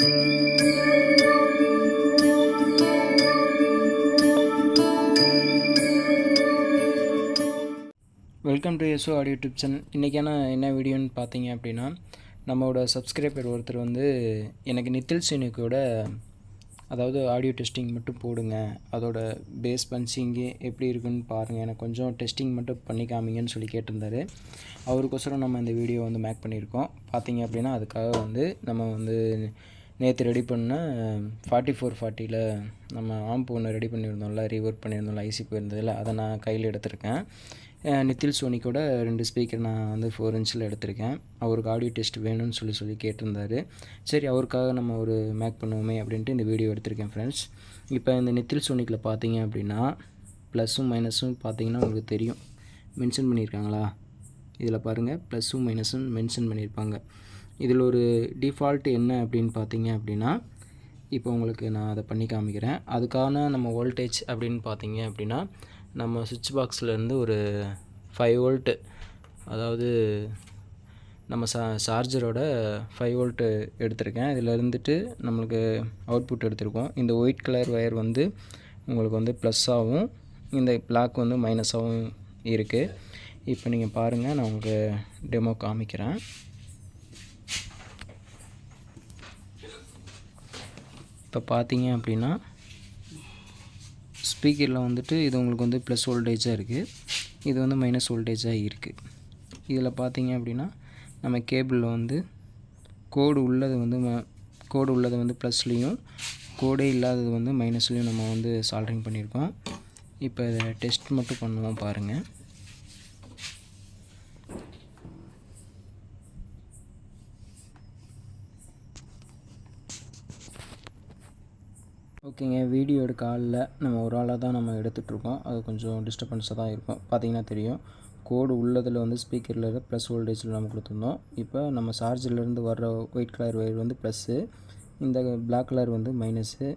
Welcome to SO audio YouTube channel. இன்றைக்கான என்ன வீடியோன்னு பார்த்தீங்க அப்படின்னா, நம்மளோட சப்ஸ்கிரைபர் ஒருத்தர் வந்து எனக்கு நித்தில் சீனுக்கோட அதாவது ஆடியோ டெஸ்டிங் மட்டும் போடுங்க, அதோட பேஸ் பஞ்சிங்கு எப்படி இருக்குன்னு பாருங்கள், எனக்கு கொஞ்சம் டெஸ்டிங் மட்டும் பண்ணி காமிங்கன்னு சொல்லி கேட்டிருந்தாரு. அவருக்கோசரம் நம்ம இந்த வீடியோ வந்து மேக் பண்ணியிருக்கோம். பார்த்தீங்க அப்படின்னா அதுக்காக வந்து நம்ம வந்து நேற்று ரெடி பண்ண 4440 நம்ம ஆம்ப் ஒன்று ரெடி பண்ணியிருந்தோம்ல, ரீவொர்க் பண்ணியிருந்தோம்ல, ஐசி போயிருந்ததில் அதை நான் கையில் எடுத்திருக்கேன். நித்தில் சோனிக்கோட 2 ஸ்பீக்கர் நான் வந்து 4 இன்ச்சில் எடுத்திருக்கேன். அவருக்கு ஆடியோ டெஸ்ட் வேணும்னு சொல்லி கேட்டிருந்தாரு. சரி, அவருக்காக நம்ம ஒரு மேக் பண்ணுவோமே அப்படின்ட்டு இந்த வீடியோ எடுத்திருக்கேன் ஃப்ரெண்ட்ஸ். இப்போ இந்த நித்தில் சோனிக்கில் பார்த்தீங்க அப்படின்னா ப்ளஸ்ஸும் மைனஸும் பார்த்தீங்கன்னா உங்களுக்கு தெரியும், மென்ஷன் பண்ணியிருக்காங்களா? இதில் பாருங்கள், ப்ளஸ்ஸும் மைனஸும் மென்ஷன் பண்ணியிருப்பாங்க. இதில் ஒரு டிஃபால்ட் என்ன அப்படின்னு பார்த்தீங்க அப்படின்னா, இப்போ உங்களுக்கு நான் அதை பண்ணி காமிக்கிறேன். அதுக்கான நம்ம வோல்டேஜ் அப்படின்னு பார்த்தீங்க அப்படின்னா, நம்ம சுவிட்ச் பாக்ஸ்லேருந்து ஒரு 5 வோல்ட்டு, அதாவது நம்ம சார்ஜரோட 5 வோல்ட்டு எடுத்திருக்கேன். இதில் இருந்துட்டு நம்மளுக்கு அவுட்புட் எடுத்திருக்கோம். இந்த ஒயிட் கலர் ஒயர் வந்து உங்களுக்கு வந்து ப்ளஸ்ஸாகவும், இந்த பிளாக் வந்து மைனஸாகவும் இருக்குது. இப்போ நீங்கள் பாருங்கள், நான் உங்களுக்கு டெமோ காமிக்கிறேன். இப்போ பார்த்தீங்க அப்படின்னா ஸ்பீக்கரில் வந்துட்டு இது உங்களுக்கு வந்து ப்ளஸ் வோல்டேஜாக இருக்குது, இது வந்து மைனஸ் வோல்டேஜாக இருக்குது. இதில் பார்த்தீங்க அப்படின்னா நம்ம கேபிளில் வந்து கோடு உள்ளது வந்து ப்ளஸ்லேயும், கோடே இல்லாதது வந்து மைனஸ்லேயும் நம்ம வந்து சால்ட்ரிங் பண்ணியிருக்கோம். இப்போ இதை டெஸ்ட் மட்டும் பண்ணுவோம் பாருங்கள். ஓகேங்க, வீடியோ எடுக்க ஆளில் நம்ம ஒரு ஆளாக தான் நம்ம எடுத்துகிட்ருக்கோம். அது கொஞ்சம் டிஸ்டர்பன்ஸாக தான் இருக்கும். பார்த்திங்கன்னா தெரியும், கோடு உள்ளதில் வந்து ஸ்பீக்கரில் ப்ளஸ் வோல்டேஜில் நம்ம கொடுத்துருந்தோம். இப்போ நம்ம சார்ஜர்லேருந்து வர்ற ஒயிட் கலர் ஒயர் வந்து ப்ளஸ்ஸு, இந்த பிளாக் கலர் வந்து மைனஸு.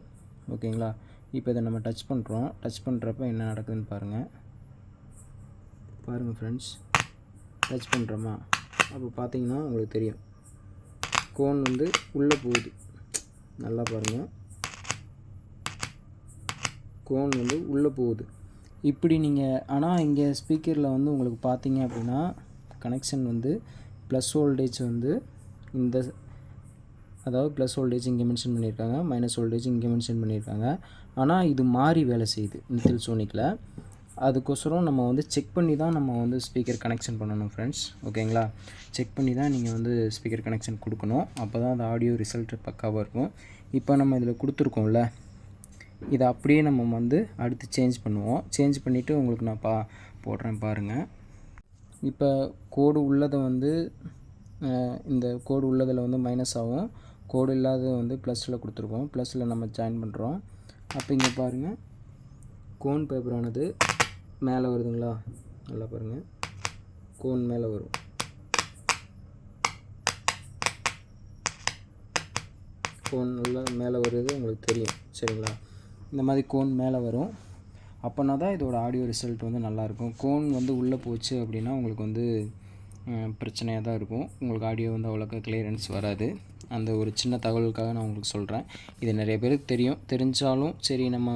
ஓகேங்களா? இப்போ இதை நம்ம டச் பண்ணுறோம். டச் பண்ணுறப்ப என்ன நடக்குதுன்னு பாருங்கள் ஃப்ரெண்ட்ஸ். டச் பண்ணுறோமா, அப்போ பார்த்திங்கன்னா உங்களுக்கு தெரியும், கோன் வந்து உள்ளே போகுது. நல்லா பாருங்கள், கோன் வந்து உள்ளே போகுது. இப்படி நீங்கள் ஆனால் இங்கே ஸ்பீக்கரில் வந்து உங்களுக்கு பார்த்தீங்க அப்படின்னா கனெக்ஷன் வந்து ப்ளஸ் வோல்டேஜ் வந்து இந்த, அதாவது ப்ளஸ் வோல்டேஜ் இங்கே மென்ஷன் பண்ணியிருக்காங்க, மைனஸ் வோல்டேஜ் இங்கே மென்ஷன் பண்ணியிருக்காங்க. ஆனால் இது மாறி வேலை செய்யுது நித்தில் சோனிக்கில். அதுக்கோசரம் நம்ம வந்து செக் பண்ணி தான் நம்ம வந்து ஸ்பீக்கர் கனெக்ஷன் பண்ணணும் ஃப்ரெண்ட்ஸ். ஓகேங்களா? செக் பண்ணி தான் நீங்கள் வந்து ஸ்பீக்கர் கனெக்ஷன் கொடுக்கணும். அப்போ தான் அந்த ஆடியோ ரிசல்ட் பக்காவாக இருக்கும். இப்போ நம்ம இதில் கொடுத்துருக்கோம்ல, இதை அப்படியே நம்ம வந்து அடுத்து சேஞ்ச் பண்ணுவோம். சேஞ்ச் பண்ணிவிட்டு உங்களுக்கு நான் போடுறேன் பாருங்கள். இப்போ கோடு உள்ளதை வந்து இந்த கோடு உள்ளதில் வந்து மைனஸ் ஆகும், கோடு இல்லாத வந்து ப்ளஸில் கொடுத்துருக்கோம். ப்ளஸில் நம்ம ஜாயின் பண்ணுறோம். அப்போ இங்கே பாருங்கள், கோன் பேப்பரானது மேலே வருதுங்களா? நல்லா பாருங்கள், கோன் மேலே வரும். கோன் நல்லா மேலே வருது உங்களுக்கு தெரியும், சரிங்களா? இந்த மாதிரி கோன் மேலே வரும். அப்போனா தான் இதோட ஆடியோ ரிசல்ட் வந்து நல்லாயிருக்கும். கோன் வந்து உள்ளே போச்சு அப்படின்னா உங்களுக்கு வந்து பிரச்சனையாக தான் இருக்கும். உங்களுக்கு ஆடியோ வந்து அவ்வளோக்கா கிளியரன்ஸ் வராது. அந்த ஒரு சின்ன தகவலுக்காக நான் உங்களுக்கு சொல்கிறேன். இது நிறைய பேருக்கு தெரிஞ்சாலும் சரி, நம்ம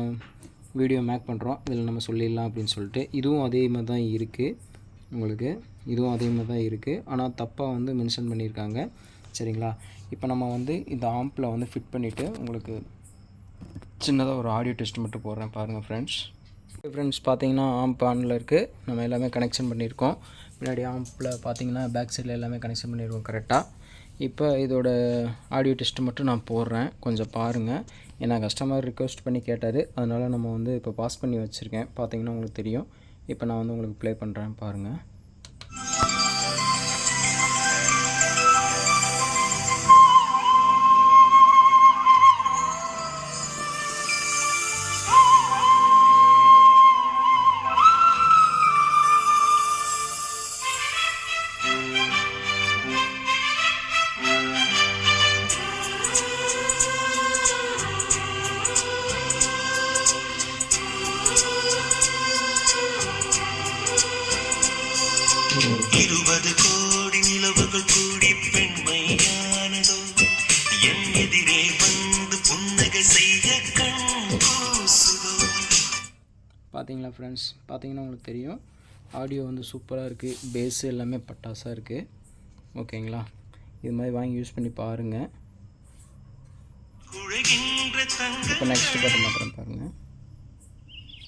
வீடியோ மேக் பண்ணுறோம், இதில் நம்ம சொல்லிடலாம் அப்படின்னு சொல்லிட்டு. இதுவும் அதே மாதிரி தான் இருக்குது உங்களுக்கு, இதுவும் அதே மாதிரி தான் இருக்குது. ஆனால் தப்பாக வந்து மென்ஷன் பண்ணியிருக்காங்க, சரிங்களா? இப்போ நம்ம வந்து இந்த ஆம்பில் வந்து ஃபிட் பண்ணிவிட்டு உங்களுக்கு சின்னதாக ஒரு ஆடியோ டெஸ்ட் மட்டும் போடுறேன் பாருங்கள் ஃப்ரெண்ட்ஸ். பார்த்தீங்கன்னா ஆம்ப் ஆனில் இருக்குது. நம்ம எல்லாமே கனெக்ஷன் பண்ணியிருக்கோம். பின்னாடி ஆம்பில் பார்த்தீங்கன்னா பேக் சைடில் எல்லாமே கனெக்ஷன் பண்ணியிருக்கோம் கரெக்டாக. இப்போ இதோட ஆடியோ டெஸ்ட்டு மட்டும் நான் போடுறேன், கொஞ்சம் பாருங்கள். ஏன்னா கஸ்டமர் ரிக்வெஸ்ட் பண்ணி கேட்டார், அதனால் நம்ம வந்து இப்போ பாஸ் பண்ணி வச்சுருக்கேன். பார்த்தீங்கன்னா உங்களுக்கு தெரியும். இப்போ நான் வந்து உங்களுக்கு ப்ளே பண்ணுறேன் பாருங்கள். பார்த்தீங்களா ஃப்ரெண்ட்ஸ், பார்த்தீங்கன்னா உங்களுக்கு தெரியும் ஆடியோ வந்து சூப்பராக இருக்குது, பேஸ் எல்லாமே பட்டாசாக இருக்குது. ஓகேங்களா, இது மாதிரி வாங்கி யூஸ் பண்ணி பாருங்கள். இப்போ நெக்ஸ்ட்டு பாட்டு மாத்திரம் பாருங்கள்.